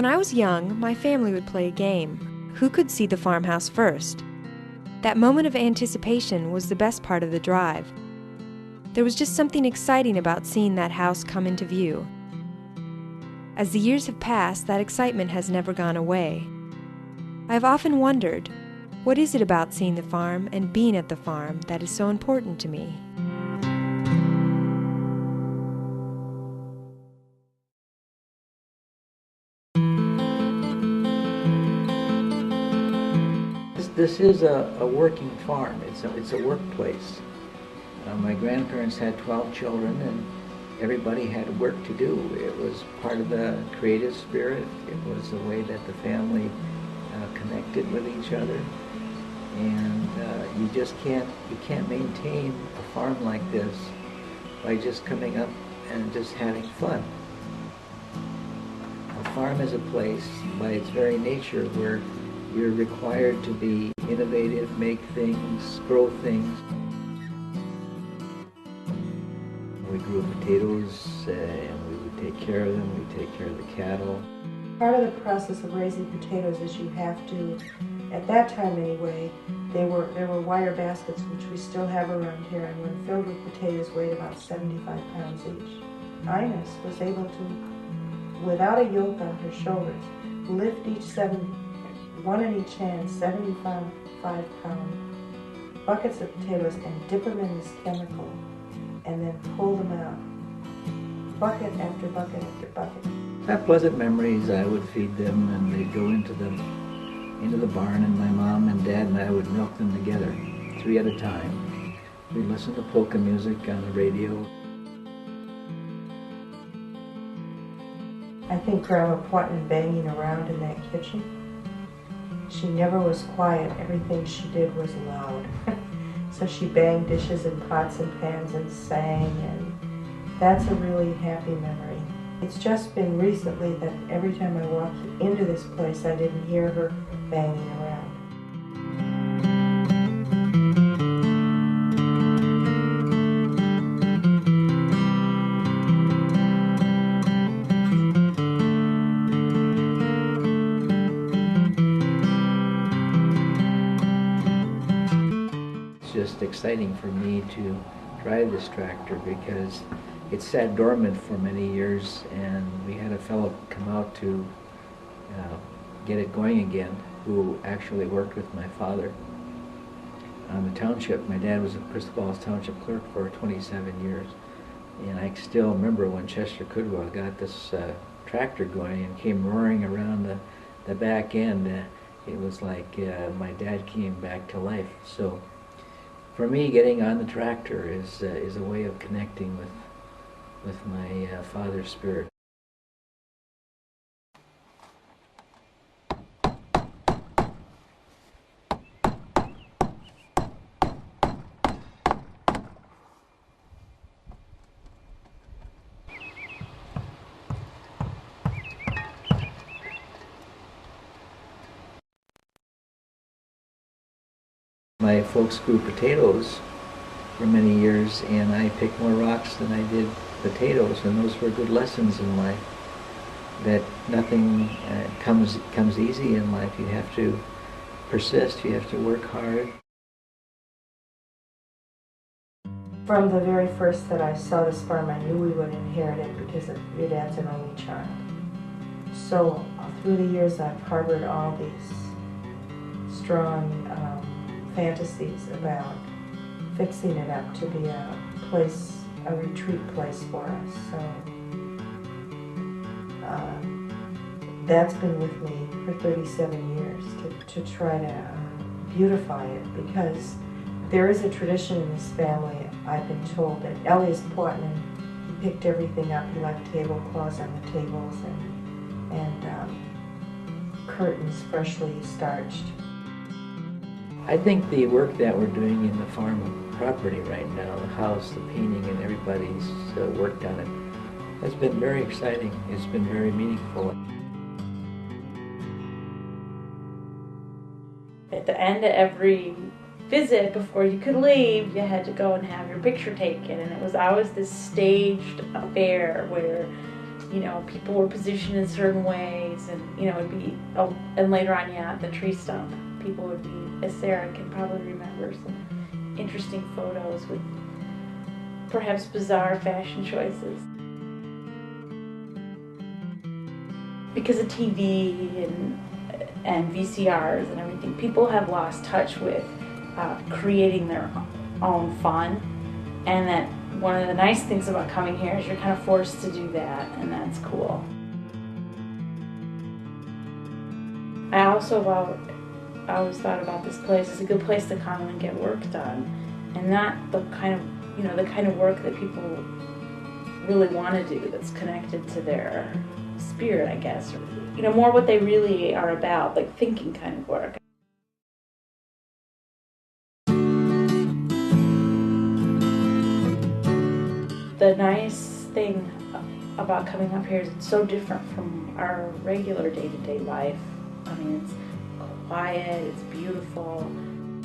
When I was young, my family would play a game. Who could see the farmhouse first? That moment of anticipation was the best part of the drive. There was just something exciting about seeing that house come into view. As the years have passed, that excitement has never gone away. I have often wondered, what is it about seeing the farm and being at the farm that is so important to me? This is a working farm. It's a workplace. My grandparents had 12 children, and everybody had work to do. It was part of the creative spirit. It was a way that the family connected with each other. And you just can't maintain a farm like this by just coming up and just having fun. A farm is a place, by its very nature, where you're required to be innovative, make things, grow things. We grew potatoes, and we would take care of them. We'd take care of the cattle. Part of the process of raising potatoes is you have to, at that time anyway, there were wire baskets, which we still have around here, and when filled with potatoes weighed about 75 pounds each. Ines was able to, without a yoke on her shoulders, lift one in each hand, 75-pound buckets of potatoes and dip them in this chemical and then pull them out, bucket after bucket after bucket. I have pleasant memories. I would feed them, and they'd go into the barn, and my mom and dad and I would milk them together, 3 at a time. We'd listen to polka music on the radio. I think Grandma Pointon banging around in that kitchen, she never was quiet. Everything she did was loud. So she banged dishes and pots and pans and sang, and that's a really happy memory. It's just been recently that every time I walk into this place, I didn't hear her banging around. Just exciting for me to drive this tractor because it sat dormant for many years, and we had a fellow come out to get it going again who actually worked with my father on the township. My dad was a Crystal Falls Township clerk for 27 years, and I still remember when Chester Cudwell got this tractor going and came roaring around the back end. It was like my dad came back to life. So for me, getting on the tractor is a way of connecting with my father's spirit. My folks grew potatoes for many years, and I picked more rocks than I did potatoes, and those were good lessons in life, that nothing comes easy in life. You have to persist, you have to work hard. From the very first that I saw this farm, I knew we would inherit it because your dad's an only child. So through the years I've harbored all these strong fantasies about fixing it up to be a retreat place for us. So that's been with me for 37 years to try to beautify it, because there is a tradition in this family, I've been told, that Elias Portman, he picked everything up. He left tablecloths on the tables and curtains freshly starched. I think the work that we're doing in the farm property right now, the house, the painting, and everybody's worked on it, has been very exciting. It's been very meaningful. At the end of every visit, before you could leave, you had to go and have your picture taken, and it was always this staged affair where you know, people were positioned in certain ways, and you know, it'd be, oh, and later on, yeah, the tree stump, people would be, as Sarah can probably remember, some interesting photos with perhaps bizarre fashion choices. Because of TV and VCRs and everything, people have lost touch with creating their own fun, and that one of the nice things about coming here is you're kind of forced to do that, and that's cool. I always thought about this place as a good place to come and get work done, and not the kind of, you know, the kind of work that people really want to do that's connected to their spirit, I guess, or, you know, more what they really are about, like thinking kind of work. The nice thing about coming up here is it's so different from our regular day-to-day life. I mean, it's quiet, it's beautiful.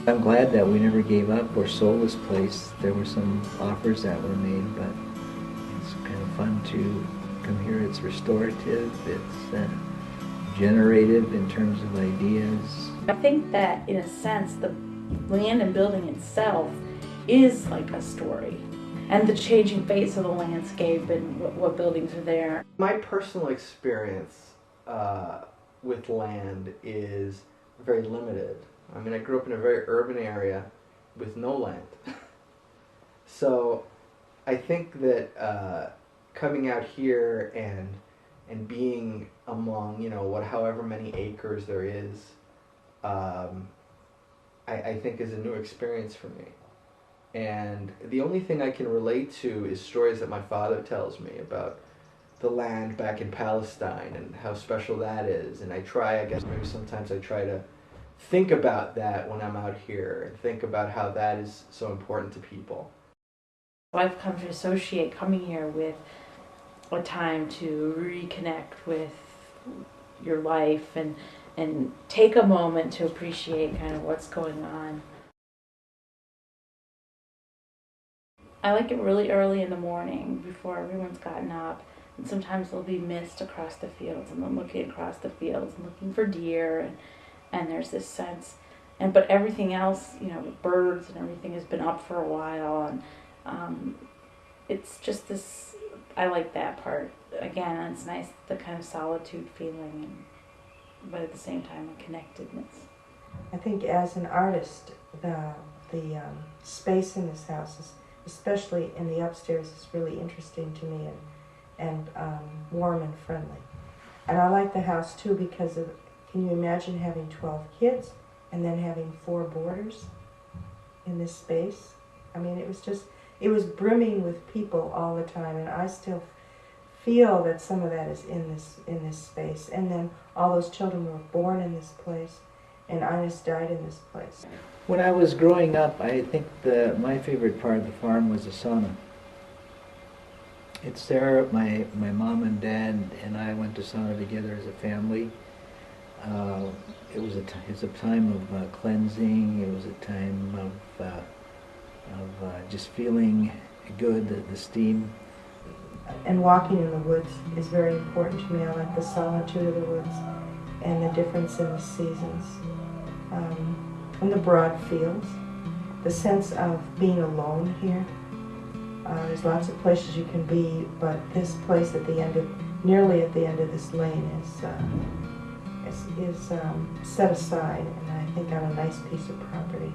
I'm glad that we never gave up or sold this place. There were some offers that were made, but it's kind of fun to come here. It's restorative, it's generative in terms of ideas. I think that, in a sense, the land and building itself is like a story, and the changing face of the landscape and what buildings are there. My personal experience with land is very limited. I mean, I grew up in a very urban area with no land. So I think that coming out here and being among, you know, however many acres there is, I think is a new experience for me. And the only thing I can relate to is stories that my father tells me about the land back in Palestine and how special that is. And I guess maybe sometimes I try to think about that when I'm out here and think about how that is so important to people. I've come to associate coming here with a time to reconnect with your life and take a moment to appreciate kind of what's going on. I like it really early in the morning before everyone's gotten up, and sometimes there'll be mist across the fields, and I'm looking across the fields and looking for deer, and there's this sense, but everything else, you know, birds and everything has been up for a while, and it's just this, I like that part. Again, it's nice, the kind of solitude feeling, but at the same time a connectedness. I think as an artist, the space in this house is, especially in the upstairs, is really interesting to me and warm and friendly. And I like the house too because of, can you imagine having 12 kids and then having 4 boarders in this space? I mean, it was brimming with people all the time, and I still feel that some of that is in this space. And then all those children were born in this place, and Ines died in this place. When I was growing up, I think my favorite part of the farm was the sauna. It's there. My mom and dad and I went to sauna together as a family. It was a time of cleansing. It was a time of just feeling good. The steam. And walking in the woods is very important to me. I like the solitude of the woods and the difference in the seasons. And the broad fields, the sense of being alone here. There's lots of places you can be, but this place nearly at the end of this lane is set aside, and I think on a nice piece of property.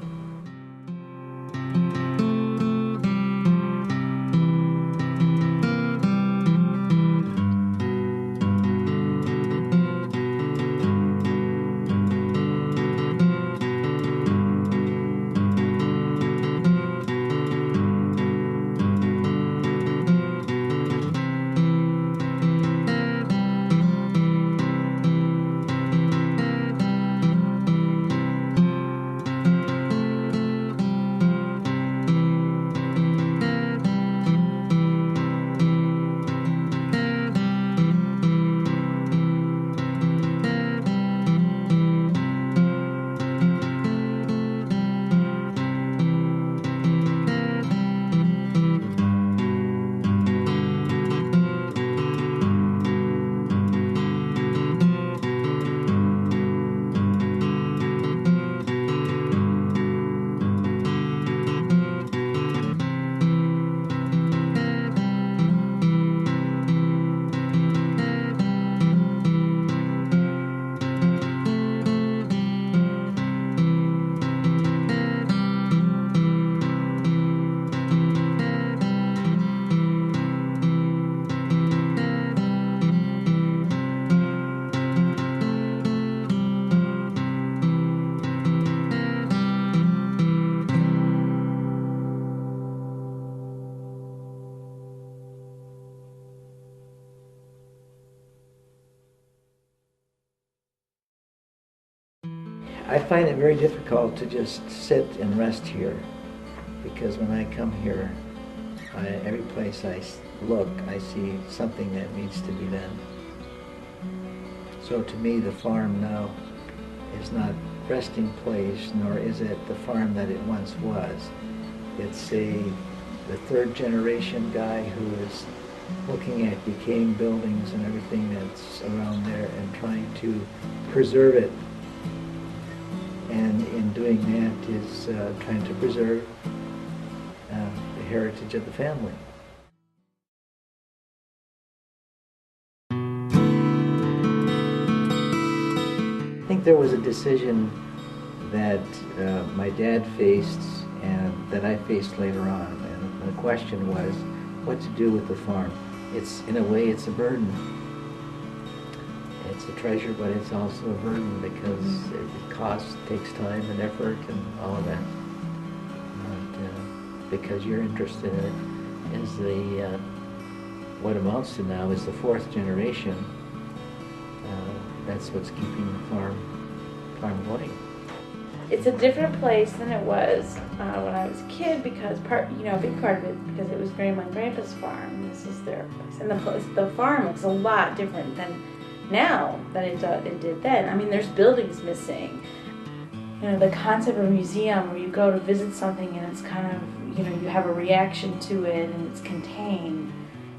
I find it very difficult to just sit and rest here, because when I come here, every place I look, I see something that needs to be done. So to me, the farm now is not a resting place, nor is it the farm that it once was. It's the third generation guy who is looking at decaying buildings and everything that's around there and trying to preserve it. And in doing that is trying to preserve the heritage of the family. I think there was a decision that my dad faced and that I faced later on, and the question was what to do with the farm. It's, in a way, it's a burden. It's a treasure, but it's also a burden because it costs, takes time and effort and all of that. But because you're interested in it, is the what amounts to now is the fourth generation. That's what's keeping the farm going. It's a different place than it was when I was a kid, because a big part of it because it was Grandma and Grandpa's farm. This is their place, and the farm is a lot different than now than it did then. I mean, there's buildings missing. You know, the concept of a museum where you go to visit something and it's kind of, you have a reaction to it and it's contained.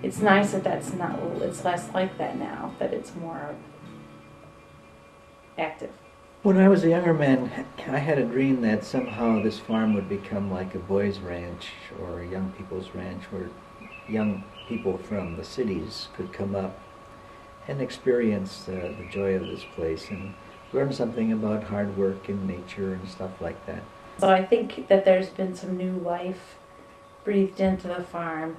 It's nice that it's less like that now, that it's more active. When I was a younger man, I had a dream that somehow this farm would become like a boys' ranch or a young people's ranch, where young people from the cities could come up and experience the joy of this place and learn something about hard work and nature and stuff like that. So I think that there's been some new life breathed into the farm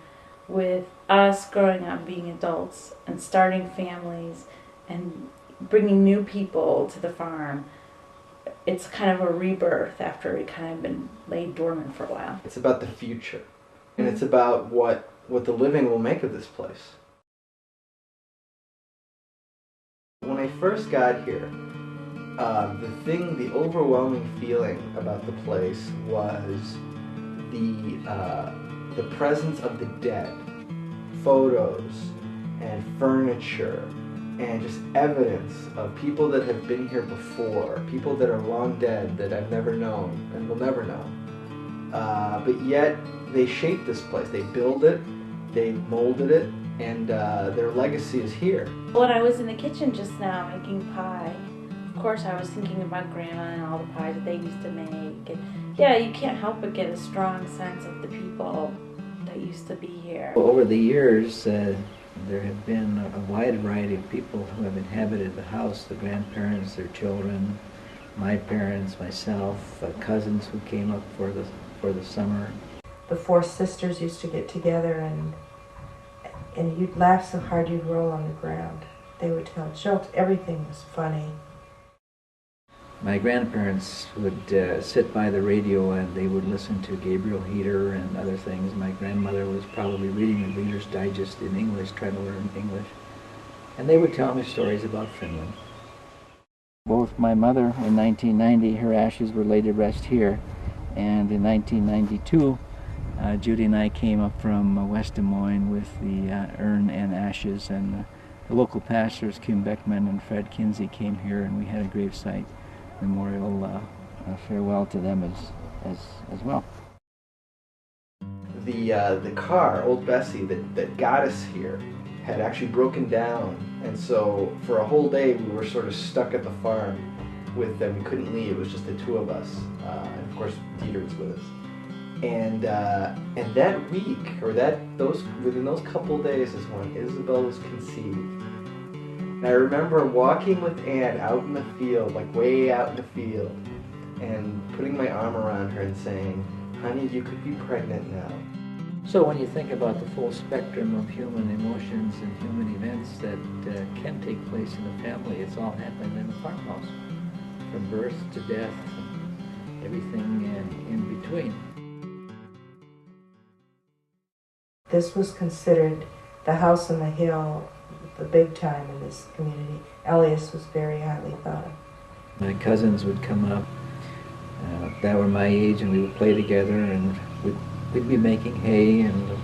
with us growing up, being adults and starting families and bringing new people to the farm. It's kind of a rebirth after it kind of been laid dormant for a while. It's about the future, and it's about what the living will make of this place. When I first got here, the overwhelming feeling about the place was the presence of the dead, photos and furniture, and just evidence of people that have been here before, people that are long dead that I've never known and will never know. But yet they shaped this place. They built it, they molded it, and their legacy is here. When I was in the kitchen just now making pie, of course I was thinking about Grandma and all the pies that they used to make. And yeah, you can't help but get a strong sense of the people that used to be here. Over the years, there have been a wide variety of people who have inhabited the house, the grandparents, their children, my parents, myself, cousins who came up for the summer. The four sisters used to get together and you'd laugh so hard you'd roll on the ground. They would tell jokes. Everything was funny. My grandparents would sit by the radio and they would listen to Gabriel Heater and other things. My grandmother was probably reading the Reader's Digest in English, trying to learn English. And they would tell me stories about Finland. Both my mother, in 1990, her ashes were laid to rest here. And in 1992, Judy and I came up from West Des Moines with the urn and ashes. And the local pastors, Kim Beckman and Fred Kinsey, came here and we had a gravesite memorial farewell to them as well. The car, Old Bessie, that got us here had actually broken down, and so for a whole day we were sort of stuck at the farm with them. We couldn't leave. It was just the two of us, and of course Dieter was with us. And that week, or within those couple days, is when Isabel was conceived. And I remember walking with Anne out in the field, like way out in the field, and putting my arm around her and saying, "Honey, you could be pregnant now." So when you think about the full spectrum of human emotions and human events that can take place in a family, it's all happened in the farmhouse, from birth to death, and everything in between. This was considered the house on the hill, the big time in this community. Elias was very highly thought of. My cousins would come up that were my age, and we would play together, and we'd be making hay, and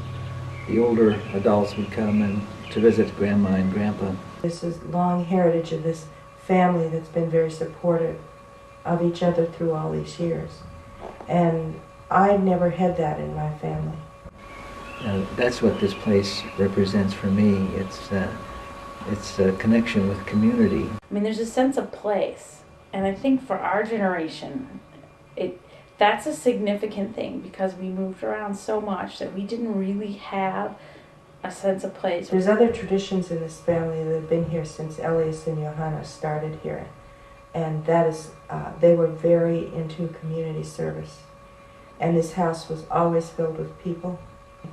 the older adults would come and to visit Grandma and Grandpa. This is long heritage of this family that's been very supportive of each other through all these years. And I never had that in my family. That's what this place represents for me. It's a connection with community. I mean, there's a sense of place, and I think for our generation, that's a significant thing because we moved around so much that we didn't really have a sense of place. There's other traditions in this family that have been here since Elias and Johanna started here, and that is, they were very into community service, and this house was always filled with people.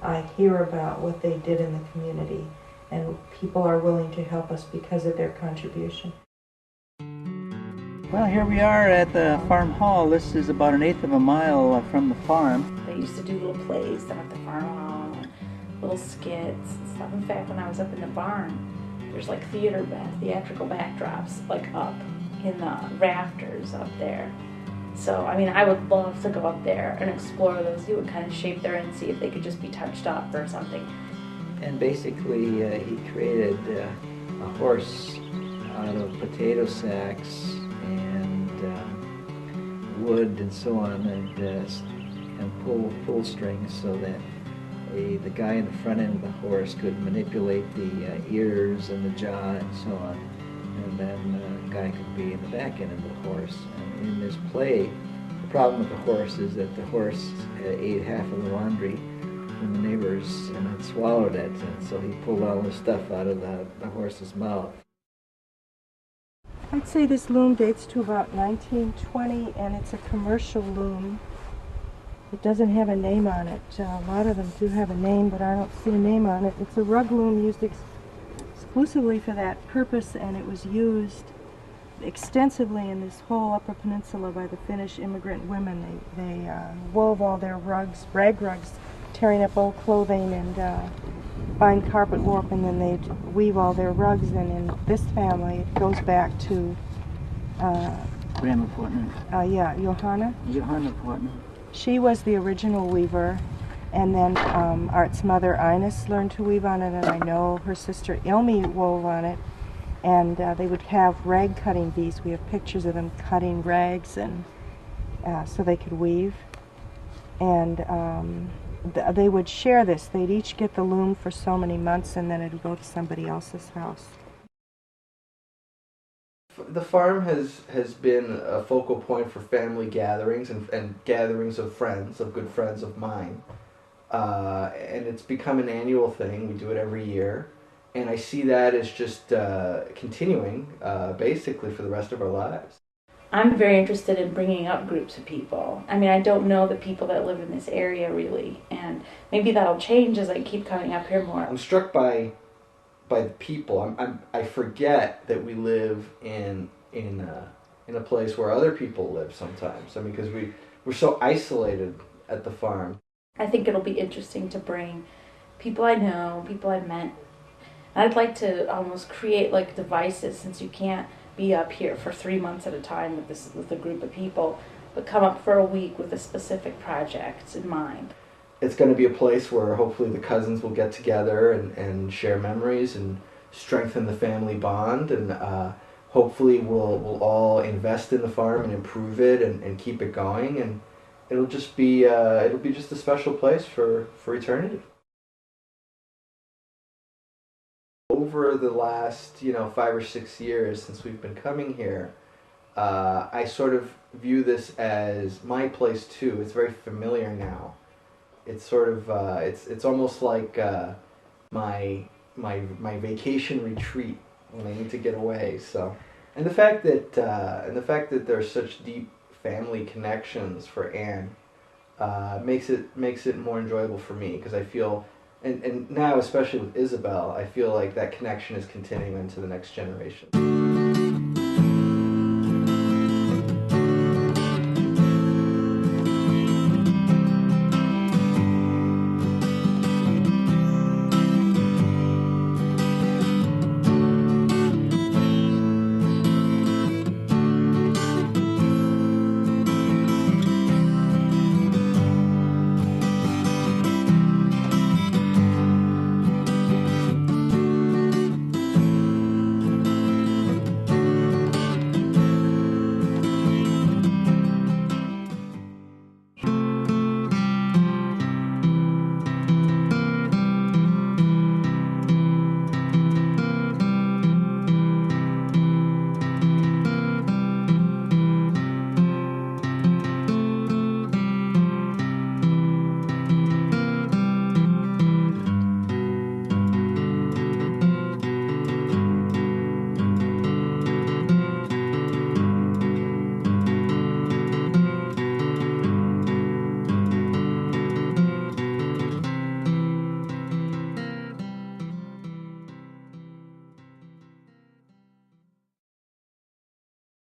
I hear about what they did in the community, and people are willing to help us because of their contribution. Well, here we are at the farm hall. This is about 1/8 of a mile from the farm. They used to do little plays down at the farm hall, little skits and stuff. In fact, when I was up in the barn, there's like theatrical backdrops like up in the rafters up there. So, I mean, I would love to go up there and explore those. You would kind of shape there and see if they could just be touched up or something. And basically, he created a horse out of potato sacks and wood and so on, and pull strings so that the guy in the front end of the horse could manipulate the ears and the jaw and so on, and then the guy could be in the back end of the horse. And in this play, the problem with the horse is that the horse ate half of the laundry from the neighbors and had swallowed it, and so he pulled all the stuff out of the horse's mouth. I'd say this loom dates to about 1920, and it's a commercial loom. It doesn't have a name on it. A lot of them do have a name, but I don't see a name on it. It's a rug loom used exclusively for that purpose, and it was used extensively in this whole Upper Peninsula by the Finnish immigrant women. They wove all their rugs, rag rugs, tearing up old clothing and buying carpet warp, and then they'd weave all their rugs. And in this family, it goes back to Grandma Fortner. Johanna. Johanna Fortner. She was the original weaver, and then Art's mother Ines learned to weave on it, and I know her sister Ilmi wove on it. And they would have rag cutting bees. We have pictures of them cutting rags, and so they could weave. And they would share this. They'd each get the loom for so many months, and then it would go to somebody else's house. The farm has been a focal point for family gatherings and gatherings of friends, of good friends of mine. And it's become an annual thing. We do it every year. And I see that as just continuing basically for the rest of our lives. I'm very interested in bringing up groups of people. I mean, I don't know the people that live in this area really, and maybe that'll change as I keep coming up here more. I'm struck by the people. I forget that we live in a place where other people live sometimes. I mean, because we're so isolated at the farm. I think it'll be interesting to bring people I know, people I've met. I'd like to almost create like devices, since you can't be up here for 3 months at a time with a group of people, but come up for a week with a specific project in mind. It's going to be a place where hopefully the cousins will get together and share memories and strengthen the family bond, and hopefully we'll all invest in the farm and improve it and keep it going, and it'll be just a special place for eternity. Over the last 5 or 6 years since we've been coming here, I sort of view this as my place too. It's very familiar now. It's sort of it's almost like my vacation retreat when I need to get away. So, and the fact that there's such deep family connections for Anne makes it more enjoyable for me, because I feel. And now, especially with Isabel, I feel like that connection is continuing into the next generation.